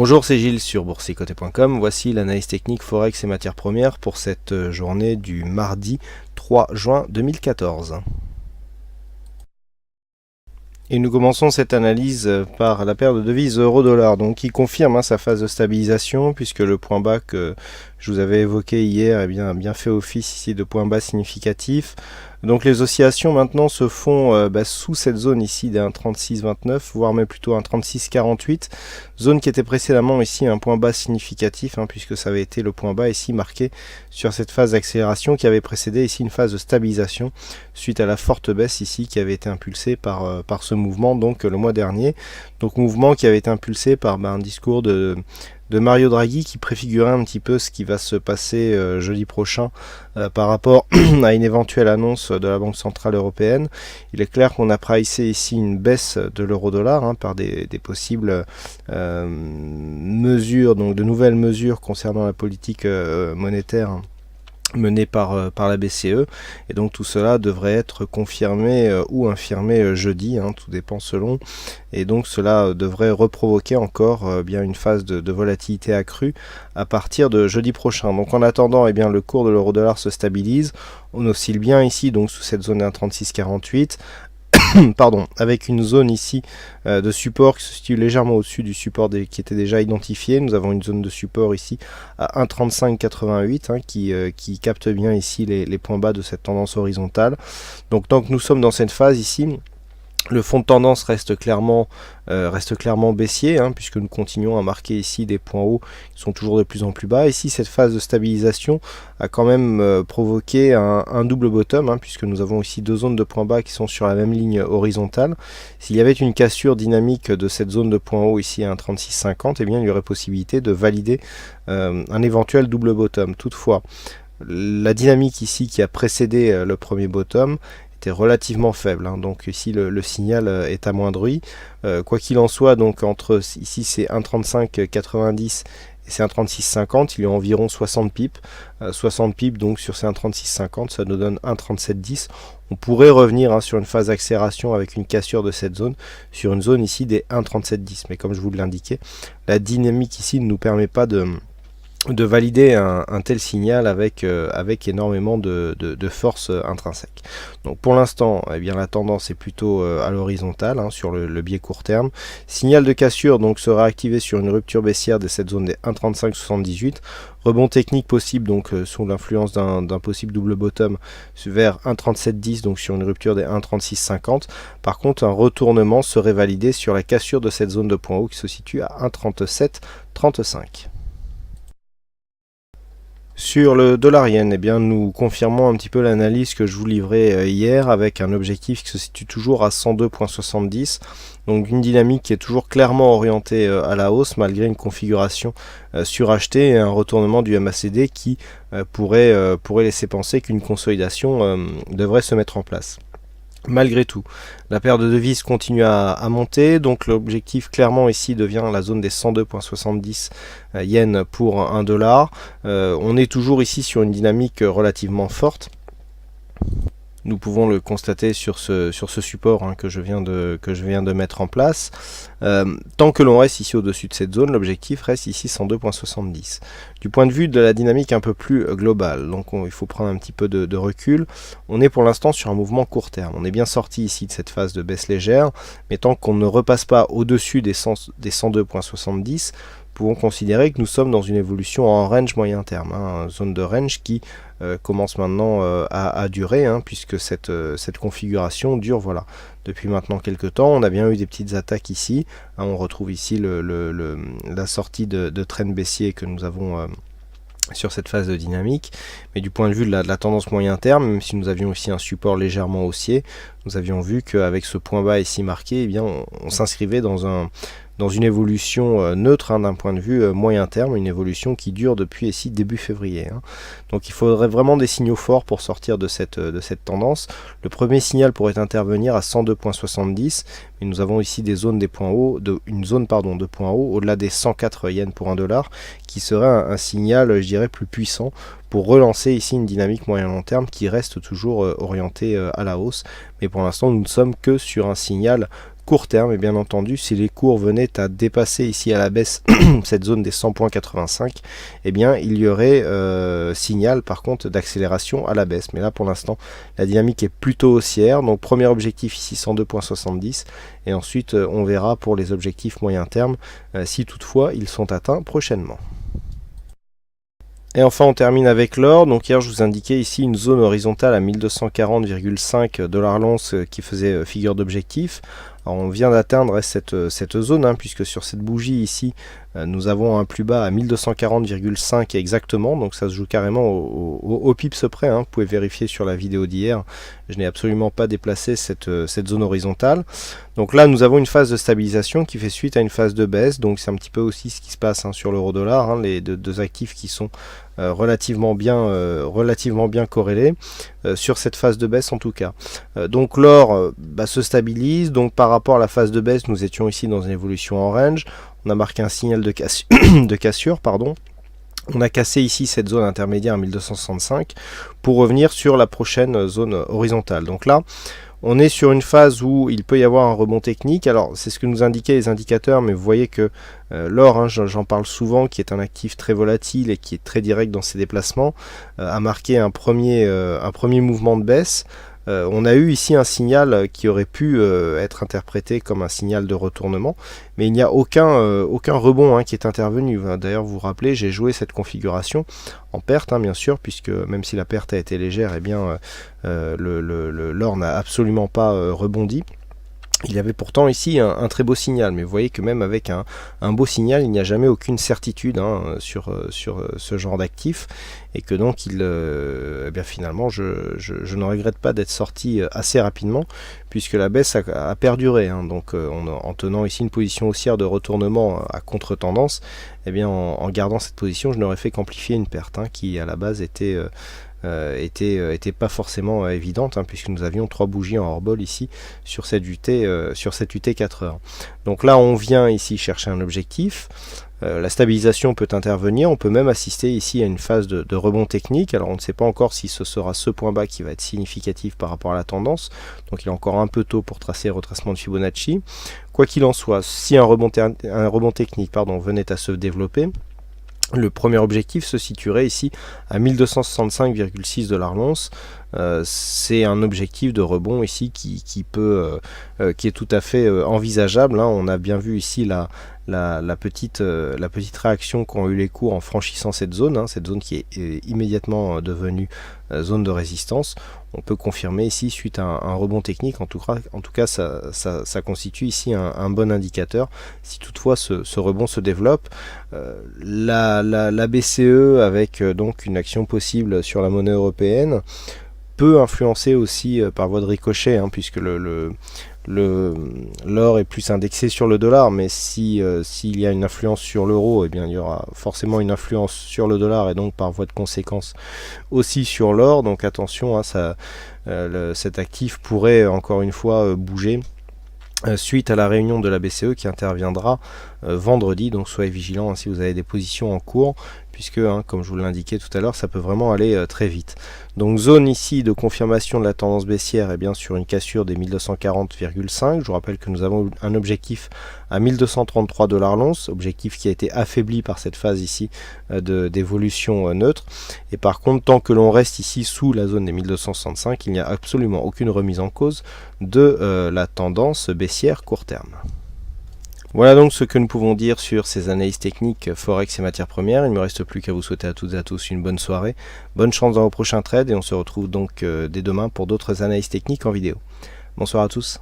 Bonjour, c'est Gilles sur boursicoté.com. Voici l'analyse technique Forex et matières premières pour cette journée du mardi 3 juin 2014. Et nous commençons cette analyse par la paire de devises euro-dollar, donc qui confirme sa phase de stabilisation, puisque le point bas que je vous avais évoqué hier a bien fait office ici de point bas significatif. Donc les oscillations maintenant se font sous cette zone ici des 1,3629, voire même plutôt 1,3648, zone qui était précédemment ici un point bas significatif, puisque ça avait été le point bas ici marqué sur cette phase d'accélération qui avait précédé ici une phase de stabilisation suite à la forte baisse ici qui avait été impulsée par ce mouvement donc le mois dernier. Donc mouvement qui avait été impulsé par un discours de Mario Draghi qui préfigurait un petit peu ce qui va se passer jeudi prochain par rapport à une éventuelle annonce de la Banque Centrale Européenne. Il est clair qu'on a pricé ici une baisse de l'euro-dollar par des possibles mesures, donc de nouvelles mesures concernant la politique monétaire menée par la BCE, et donc tout cela devrait être confirmé ou infirmé jeudi, tout dépend selon, et donc cela devrait reprovoquer encore une phase de volatilité accrue à partir de jeudi prochain. Donc en attendant, le cours de l'euro-dollar se stabilise, on oscille bien ici donc sous cette zone 1,3648, pardon, avec une zone ici de support qui se situe légèrement au-dessus du support qui était déjà identifié. Nous avons une zone de support ici à 1,3588 qui capte bien ici les points bas de cette tendance horizontale. Donc tant que nous sommes dans cette phase ici, le fond de tendance reste clairement baissier, puisque nous continuons à marquer ici des points hauts qui sont toujours de plus en plus bas. Ici, cette phase de stabilisation a quand même provoqué un double bottom, puisque nous avons ici deux zones de points bas qui sont sur la même ligne horizontale. S'il y avait une cassure dynamique de cette zone de points hauts ici à 1,3650, il y aurait possibilité de valider un éventuel double bottom. Toutefois, la dynamique ici qui a précédé le premier bottom était relativement faible, donc ici le signal est amoindri. Quoi qu'il en soit, donc entre ici c'est 1,3590 et c'est 1,3650, il y a environ 60 pips. 60 pips donc sur ces 1,3650, ça nous donne 1,3710. On pourrait revenir sur une phase d'accélération avec une cassure de cette zone, sur une zone ici des 1,3710. Mais comme je vous l'indiquais, la dynamique ici ne nous permet pas de valider un tel signal avec énormément de force intrinsèque. Donc pour l'instant, la tendance est plutôt à l'horizontale sur le biais court terme. Signal de cassure donc sera activé sur une rupture baissière de cette zone des 1,3578. Rebond technique possible donc sous l'influence d'un possible double bottom vers 1,3710, donc sur une rupture des 1,3650. Par contre, un retournement serait validé sur la cassure de cette zone de point haut qui se situe à 1,3735. Sur le dollar-yen, nous confirmons un petit peu l'analyse que je vous livrais hier avec un objectif qui se situe toujours à 102,70. Donc une dynamique qui est toujours clairement orientée à la hausse malgré une configuration surachetée et un retournement du MACD qui pourrait laisser penser qu'une consolidation devrait se mettre en place. Malgré tout, la paire de devises continue à monter, donc l'objectif clairement ici devient la zone des 102,70 yens pour 1 dollar. On est toujours ici sur une dynamique relativement forte. Nous pouvons le constater sur ce support que je viens de mettre en place. Tant que l'on reste ici au-dessus de cette zone, l'objectif reste ici 102,70. Du point de vue de la dynamique un peu plus globale, donc il faut prendre un petit peu de recul. On est pour l'instant sur un mouvement court terme. On est bien sorti ici de cette phase de baisse légère, mais tant qu'on ne repasse pas au-dessus des 102,70, pouvons considérer que nous sommes dans une évolution en range moyen terme, zone de range qui commence maintenant à durer, puisque cette configuration dure depuis maintenant quelques temps. On a bien eu des petites attaques ici, on retrouve ici la sortie de trend baissier que nous avons sur cette phase de dynamique, mais du point de vue de la tendance moyen terme, même si nous avions aussi un support légèrement haussier, nous avions vu qu'avec ce point bas ici marqué, on s'inscrivait dans une évolution neutre d'un point de vue moyen terme, une évolution qui dure depuis ici début février. Donc il faudrait vraiment des signaux forts pour sortir de cette tendance. Le premier signal pourrait intervenir à 102,70, mais nous avons ici des zones une zone de points hauts au-delà des 104 yens pour 1 dollar, qui serait un signal, je dirais, plus puissant pour relancer ici une dynamique moyen long terme qui reste toujours orientée à la hausse. Mais pour l'instant, nous ne sommes que sur un signal court terme, et bien entendu, si les cours venaient à dépasser ici à la baisse cette zone des 100,85, eh bien il y aurait signal par contre d'accélération à la baisse. Mais là pour l'instant, la dynamique est plutôt haussière. Donc premier objectif ici 102,70 et ensuite on verra pour les objectifs moyen terme si toutefois ils sont atteints prochainement. Et enfin on termine avec l'or. Donc hier je vous indiquais ici une zone horizontale à 1240,5 $ l'once qui faisait figure d'objectif. On vient d'atteindre cette zone, puisque sur cette bougie ici, nous avons un plus bas à 1240,5 exactement, donc ça se joue carrément au pips près, vous pouvez vérifier sur la vidéo d'hier, je n'ai absolument pas déplacé cette zone horizontale. Donc là nous avons une phase de stabilisation qui fait suite à une phase de baisse, donc c'est un petit peu aussi ce qui se passe sur l'euro-dollar, les deux actifs qui sont relativement bien corrélés sur cette phase de baisse en tout cas. Donc l'or se stabilise, donc par rapport à la phase de baisse nous étions ici dans une évolution en range, on a marqué un signal de cassure, pardon. On a cassé ici cette zone intermédiaire à 1265 pour revenir sur la prochaine zone horizontale. Donc là on est sur une phase où il peut y avoir un rebond technique. Alors c'est ce que nous indiquaient les indicateurs, mais vous voyez que l'or, j'en parle souvent, qui est un actif très volatile et qui est très direct dans ses déplacements, a marqué un premier mouvement de baisse. On a eu ici un signal qui aurait pu être interprété comme un signal de retournement, mais il n'y a aucun rebond qui est intervenu. D'ailleurs vous vous rappelez, j'ai joué cette configuration en perte, bien sûr, puisque même si la perte a été légère, eh bien l'or n'a absolument pas rebondi. Il y avait pourtant ici un très beau signal, mais vous voyez que même avec un beau signal, il n'y a jamais aucune certitude sur ce genre d'actif, et que donc finalement je ne regrette pas d'être sorti assez rapidement, puisque la baisse a perduré, donc en tenant ici une position haussière de retournement à contre-tendance, eh bien en gardant cette position, je n'aurais fait qu'amplifier une perte qui à la base était pas forcément évidente, puisque nous avions 3 bougies en hors-bol ici sur cette UT 4 heures. Donc là on vient ici chercher un objectif. La stabilisation peut intervenir, on peut même assister ici à une phase de rebond technique. Alors on ne sait pas encore si ce sera ce point bas qui va être significatif par rapport à la tendance, donc il est encore un peu tôt pour tracer le retracement de Fibonacci. Quoi qu'il en soit, si un rebond technique venait à se développer, le premier objectif se situerait ici à 1265,6 $ l'once. C'est un objectif de rebond ici qui est tout à fait envisageable. On a bien vu ici la petite réaction qu'ont eu les cours en franchissant cette zone qui est immédiatement devenue zone de résistance. On peut confirmer ici suite à un rebond technique. En tout cas ça constitue ici un bon indicateur si toutefois ce rebond se développe. La BCE avec donc une action possible sur la monnaie européenne peut influencer aussi par voie de ricochet, puisque l'or est plus indexé sur le dollar, mais s'il y a une influence sur l'euro, eh bien il y aura forcément une influence sur le dollar et donc par voie de conséquence aussi sur l'or. Donc attention, cet actif pourrait encore une fois bouger suite à la réunion de la BCE qui interviendra vendredi. Donc soyez vigilants si vous avez des positions en cours, puisque comme je vous l'indiquais tout à l'heure, ça peut vraiment aller très vite. Donc zone ici de confirmation de la tendance baissière, bien sur une cassure des 1240,5. Je vous rappelle que nous avons un objectif à 1233 $ l'once, objectif qui a été affaibli par cette phase ici d'évolution neutre. Et par contre, tant que l'on reste ici sous la zone des 1265, il n'y a absolument aucune remise en cause de la tendance baissière court terme. Voilà donc ce que nous pouvons dire sur ces analyses techniques Forex et matières premières. Il ne me reste plus qu'à vous souhaiter à toutes et à tous une bonne soirée, bonne chance dans vos prochains trades et on se retrouve donc dès demain pour d'autres analyses techniques en vidéo. Bonsoir à tous.